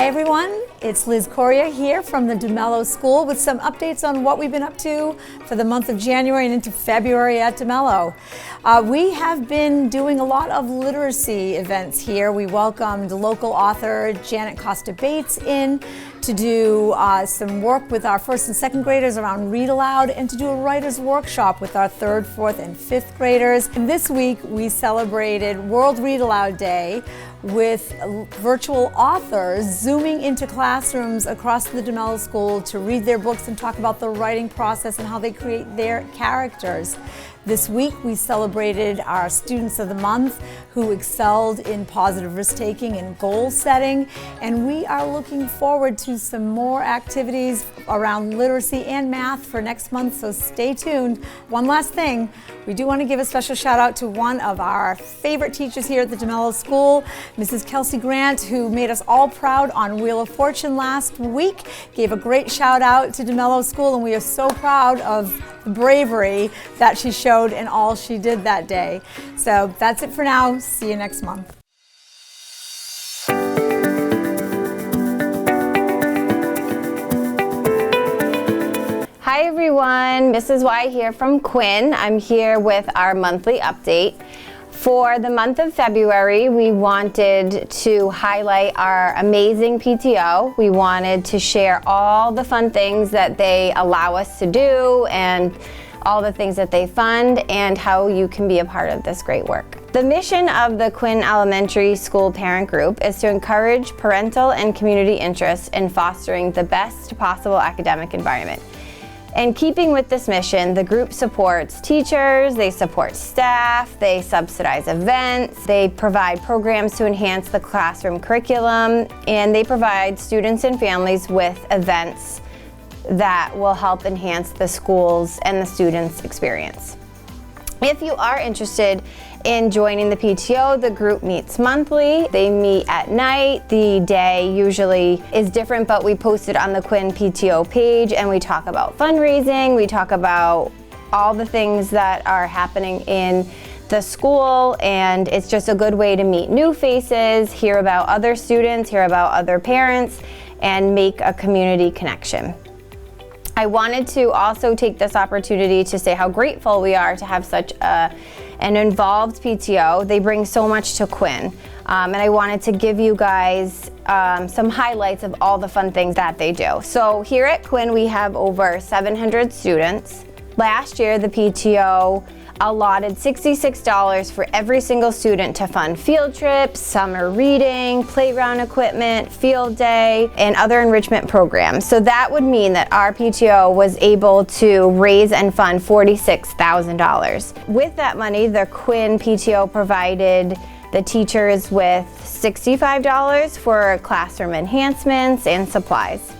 Hi everyone, it's Liz Correa here from the DeMello School with some updates on what we've been up to for the month of January and into February at DeMello. We have been doing a lot of literacy events here. We welcomed local author Janet Costa Bates in to do some work with our first and second graders around Read Aloud and to do a writer's workshop with our third, fourth, and fifth graders. And this week we celebrated World Read Aloud Day with virtual authors zooming into classrooms across the DeMello School to read their books and talk about the writing process and how they create their characters. This week we celebrated our Students of the Month who excelled in positive risk-taking and goal setting, and we are looking forward to some more activities around literacy and math for next month, so stay tuned. One last thing, we do want to give a special shout out to one of our favorite teachers here at the DeMello School, Mrs. Kelsey Grant, who made us all proud on Wheel of Fortune last week, gave a great shout out to DeMello School, and we are so proud of the bravery that she showed in all she did that day. So that's it for now. See you next month. Hi everyone, Mrs. Y here from Quinn. I'm here with our monthly update. For the month of February, we wanted to highlight our amazing PTO. We wanted to share all the fun things that they allow us to do and all the things that they fund and how you can be a part of this great work. The mission of the Quinn Elementary School Parent Group is to encourage parental and community interest in fostering the best possible academic environment. In keeping with this mission, the group supports teachers, they support staff, they subsidize events, they provide programs to enhance the classroom curriculum, and they provide students and families with events that will help enhance the schools and the students' experience. If you are interested in joining the PTO, the group meets monthly. They meet at night. The day usually is different, but we post it on the Quinn PTO page and we talk about fundraising, we talk about all the things that are happening in the school, and it's just a good way to meet new faces, hear about other students, hear about other parents, and make a community connection. I wanted to also take this opportunity to say how grateful we are to have such an involved PTO. They bring so much to Quinn, and I wanted to give you guys some highlights of all the fun things that they do. So here at Quinn we have over 700 students. Last year the PTO allotted $66 for every single student to fund field trips, summer reading, playground equipment, field day, and other enrichment programs. So that would mean that our PTO was able to raise and fund $46,000. With that money, the Quinn PTO provided the teachers with $65 for classroom enhancements and supplies.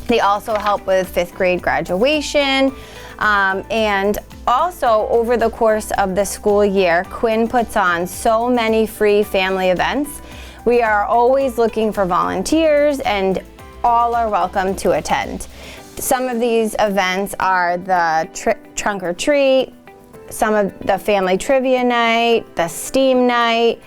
They also help with 5th grade graduation, and also over the course of the school year, Quinn puts on so many free family events. We are always looking for volunteers and all are welcome to attend. Some of these events are the trunk or treat, some of the family trivia night, the STEAM night,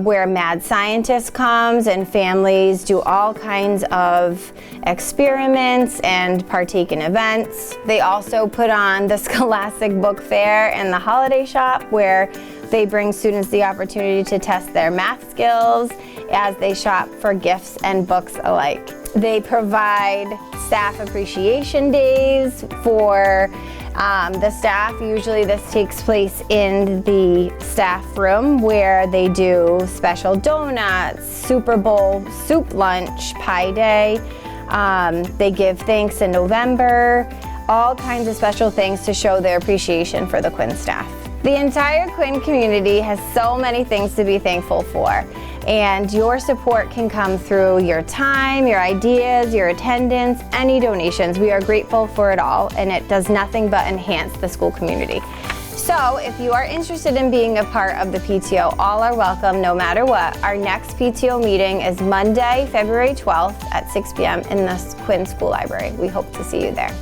where Mad Scientist comes and families do all kinds of experiments and partake in events. They also put on the Scholastic Book Fair and the Holiday Shop, where they bring students the opportunity to test their math skills as they shop for gifts and books alike. They provide staff appreciation days for the staff. Usually this takes place in the staff room where they do special donuts, Super Bowl soup lunch, pie day. They give thanks in November, all kinds of special things to show their appreciation for the Quinn staff. The entire Quinn community has so many things to be thankful for, and your support can come through your time, your ideas, your attendance, any donations. We are grateful for it all, and it does nothing but enhance the school community. So if you are interested in being a part of the PTO, all are welcome no matter what. Our next PTO meeting is Monday, February 12th at 6 p.m. in the Quinn School Library. We hope to see you there.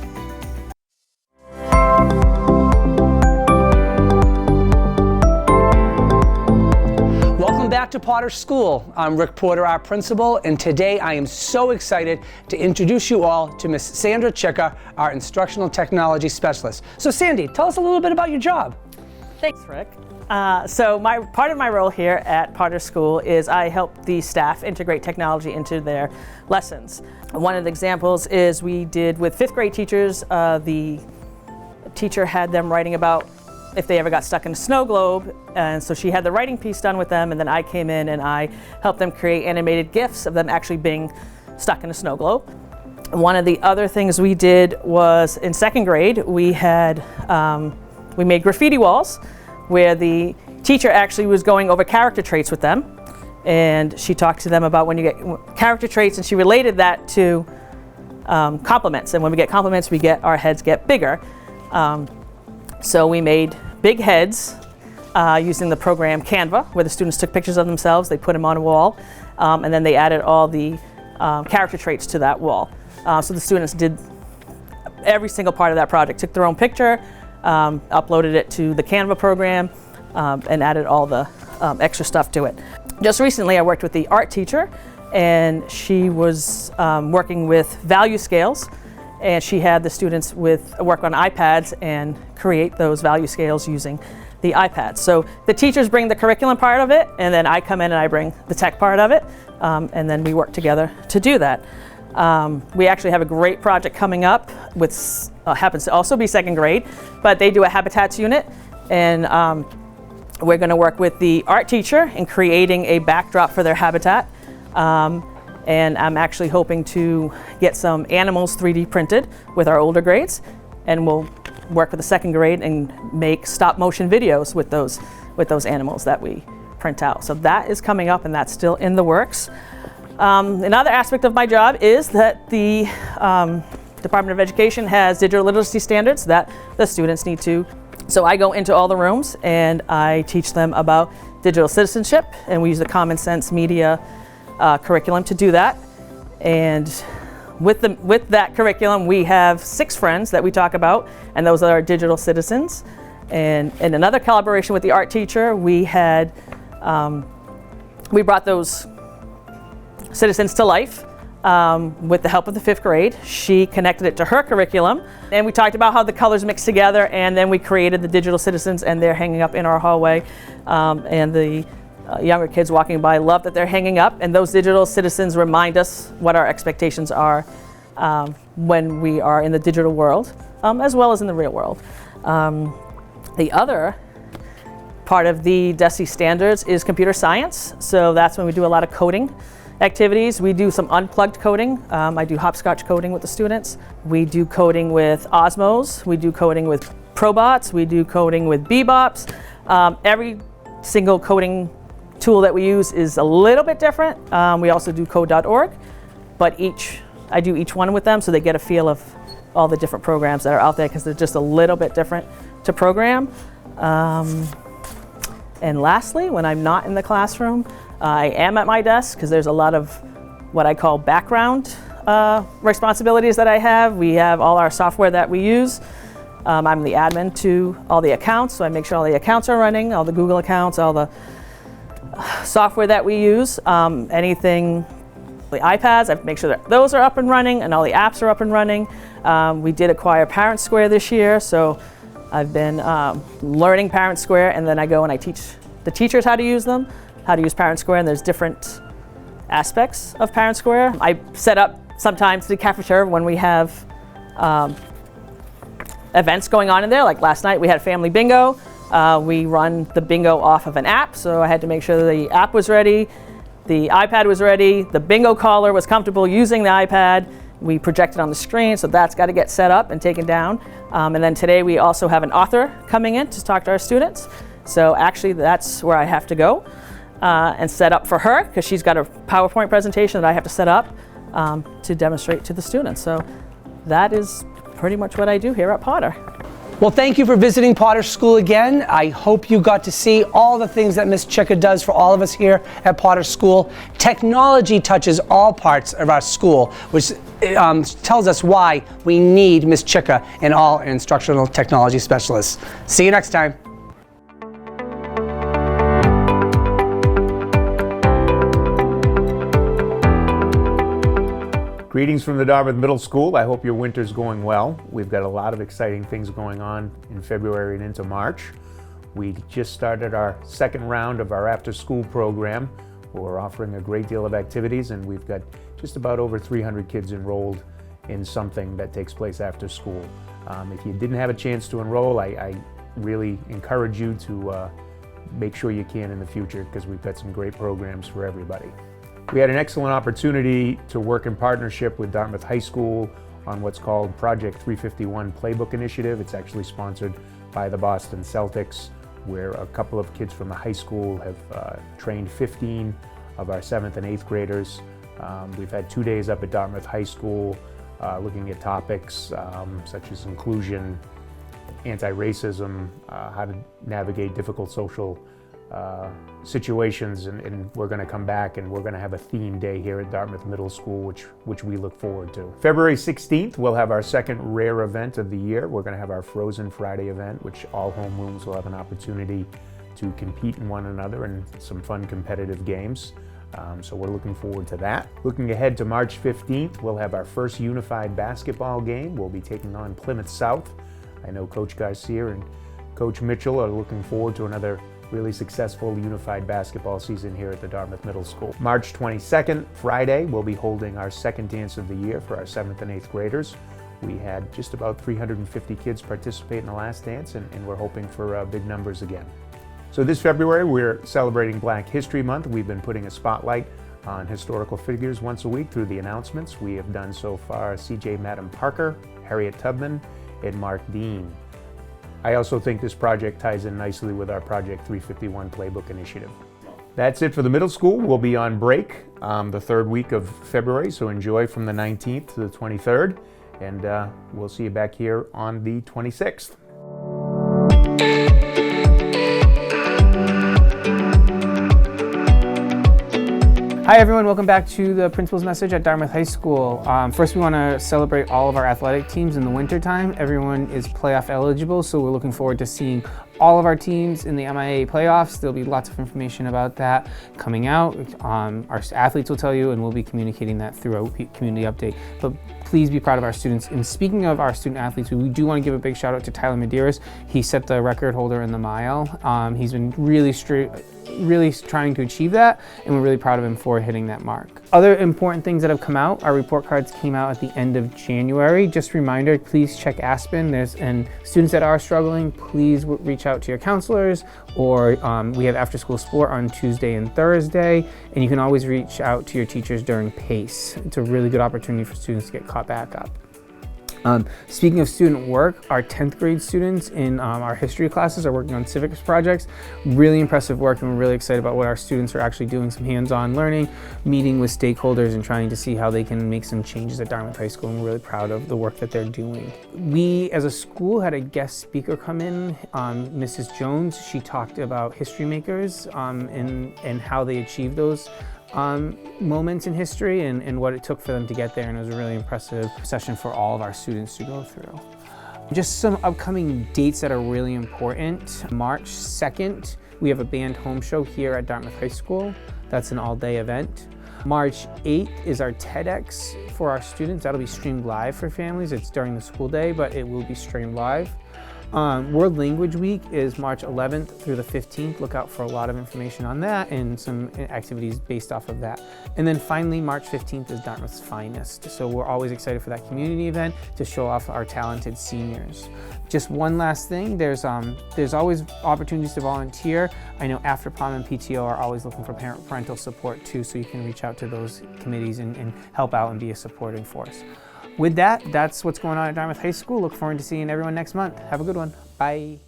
Welcome Welcome back to Potter School. I'm Rick Porter, our principal, and today I am so excited to introduce you all to Miss Sandra Chicka, our instructional technology specialist. So Sandy, tell us a little bit about your job. Thanks, Rick. So part of my role here at Potter School is I help the staff integrate technology into their lessons. One of the examples is we did with 5th grade teachers, the teacher had them writing about if they ever got stuck in a snow globe, and so she had the writing piece done with them, and then I came in and I helped them create animated GIFs of them actually being stuck in a snow globe. One of the other things we did was in 2nd grade, we made graffiti walls where the teacher actually was going over character traits with them, and she talked to them about when you get character traits, and she related that to compliments, and when we get compliments, our heads get bigger. So we made big heads using the program Canva, where the students took pictures of themselves, they put them on a wall, and then they added all the character traits to that wall. So the students did every single part of that project, took their own picture, uploaded it to the Canva program, and added all the extra stuff to it. Just recently I worked with the art teacher, and she was working with value scales, and she had the students work on iPads and create those value scales using the iPads. So the teachers bring the curriculum part of it, and then I come in and I bring the tech part of it, and then we work together to do that. We actually have a great project coming up with happens to also be 2nd grade, but they do a habitats unit, and we're going to work with the art teacher in creating a backdrop for their habitat. And I'm actually hoping to get some animals 3D printed with our older grades, and we'll work with the 2nd grade and make stop motion videos with those animals that we print out. So that is coming up, and that's still in the works. Another aspect of my job is that the Department of Education has digital literacy standards that the students need to. So I go into all the rooms and I teach them about digital citizenship, and we use the Common Sense Media curriculum to do that. And with that curriculum, we have 6 friends that we talk about, and those are our digital citizens. And in another collaboration with the art teacher, we brought those citizens to life with the help of the 5th grade. She connected it to her curriculum, and we talked about how the colors mix together, and then we created the digital citizens, and they're hanging up in our hallway, and the younger kids walking by love that they're hanging up, and those digital citizens remind us what our expectations are when we are in the digital world, as well as in the real world. The other part of the DESE standards is computer science, so that's when we do a lot of coding activities. We do some unplugged coding. I do hopscotch coding with the students. We do coding with Osmos. We do coding with Probots. We do coding with Bebops. Every single coding tool that we use is a little bit different. We also do code.org, but I do each one with them so they get a feel of all the different programs that are out there, because they're just a little bit different to program. And lastly, when I'm not in the classroom, I am at my desk because there's a lot of what I call background responsibilities that I have. We have all our software that we use. I'm the admin to all the accounts, so I make sure all the accounts are running, all the Google accounts, all the software that we use. Anything, the iPads, I make sure that those are up and running and all the apps are up and running. We did acquire Parent Square this year, so I've been learning Parent Square, and then I go and I teach the teachers how to use them, how to use Parent Square, and there's different aspects of Parent Square. I set up sometimes the cafeteria when we have events going on in there, like last night we had family bingo. We run the bingo off of an app, so I had to make sure the app was ready, the iPad was ready, the bingo caller was comfortable using the iPad. We project it on the screen, so that's got to get set up and taken down. And then today we also have an author coming in to talk to our students. So actually that's where I have to go and set up for her, because she's got a PowerPoint presentation that I have to set up to demonstrate to the students. So that is pretty much what I do here at Potter. Well, thank you for visiting Potter School again. I hope you got to see all the things that Miss Chicka does for all of us here at Potter School. Technology touches all parts of our school, which tells us why we need Miss Chicka and all instructional technology specialists. See you next time. Greetings from the Dartmouth Middle School. I hope your winter's going well. We've got a lot of exciting things going on in February and into March. We just started our second round of our after-school program. We're offering a great deal of activities, and we've got just about over 300 kids enrolled in something that takes place after school. If you didn't have a chance to enroll, I really encourage you to make sure you can in the future, because we've got some great programs for everybody. We had an excellent opportunity to work in partnership with Dartmouth High School on what's called Project 351 Playbook Initiative. It's actually sponsored by the Boston Celtics, where a couple of kids from the high school have trained 15 of our 7th and 8th graders. We've had 2 days up at Dartmouth High School looking at topics such as inclusion, anti-racism, how to navigate difficult social situations, and we're going to come back and we're going to have a theme day here at Dartmouth Middle School, which we look forward to. February 16th, we'll have our second rare event of the year. We're going to have our Frozen Friday event, which all homerooms will have an opportunity to compete in one another and some fun competitive games. So we're looking forward to that. Looking ahead to March 15th, we'll have our first unified basketball game. We'll be taking on Plymouth South. I know Coach Garcia and Coach Mitchell are looking forward to another really successful unified basketball season here at the Dartmouth Middle School. March 22nd, Friday, we'll be holding our second dance of the year for our 7th and 8th graders. We had just about 350 kids participate in the last dance, and we're hoping for big numbers again. So this February, we're celebrating Black History Month. We've been putting a spotlight on historical figures once a week through the announcements. We have done so far C.J. Madam Parker, Harriet Tubman, and Mark Dean. I also think this project ties in nicely with our Project 351 Playbook Initiative. That's it for the middle school. We'll be on break the third week of February, so enjoy from the 19th to the 23rd, and we'll see you back here on the 26th. Hi everyone, welcome back to the Principal's Message at Dartmouth High School. First, we want to celebrate all of our athletic teams in the wintertime. Everyone is playoff eligible, so we're looking forward to seeing all of our teams in the MIAA playoffs. There'll be lots of information about that coming out. Our athletes will tell you, and we'll be communicating that through a community update. But please be proud of our students. And speaking of our student athletes, we do want to give a big shout out to Tyler Medeiros. He set the record holder in the mile. He's been really trying to achieve that, and we're really proud of him for hitting that mark. Other important things that have come out, our report cards came out at the end of January. Just a reminder, please check Aspen. And students that are struggling, please reach out to your counselors, or we have after school sport on Tuesday and Thursday, and you can always reach out to your teachers during PACE. It's a really good opportunity for students to get caught back up. Speaking of student work, our 10th grade students in our history classes are working on civics projects. Really impressive work, and we're really excited about what our students are actually doing, some hands-on learning, meeting with stakeholders, and trying to see how they can make some changes at Dartmouth High School, and we're really proud of the work that they're doing. We, as a school, had a guest speaker come in, Mrs. Jones. She talked about history makers and how they achieved those moments in history and what it took for them to get there, and it was a really impressive session for all of our students to go through. Just some upcoming dates that are really important. March 2nd, we have a band home show here at Dartmouth High School. That's an all-day event. March 8th is our TEDx for our students. That'll be streamed live for families. It's during the school day, but it will be streamed live. World Language Week is March 11th through the 15th. Look out for a lot of information on that and some activities based off of that. And then finally, March 15th is Dartmouth's Finest. So we're always excited for that community event to show off our talented seniors. Just one last thing, there's always opportunities to volunteer. I know after prom and PTO are always looking for parental support too, so you can reach out to those committees and help out and be a supporting force. With that, that's what's going on at Dartmouth High School. Look forward to seeing everyone next month. Have a good one. Bye.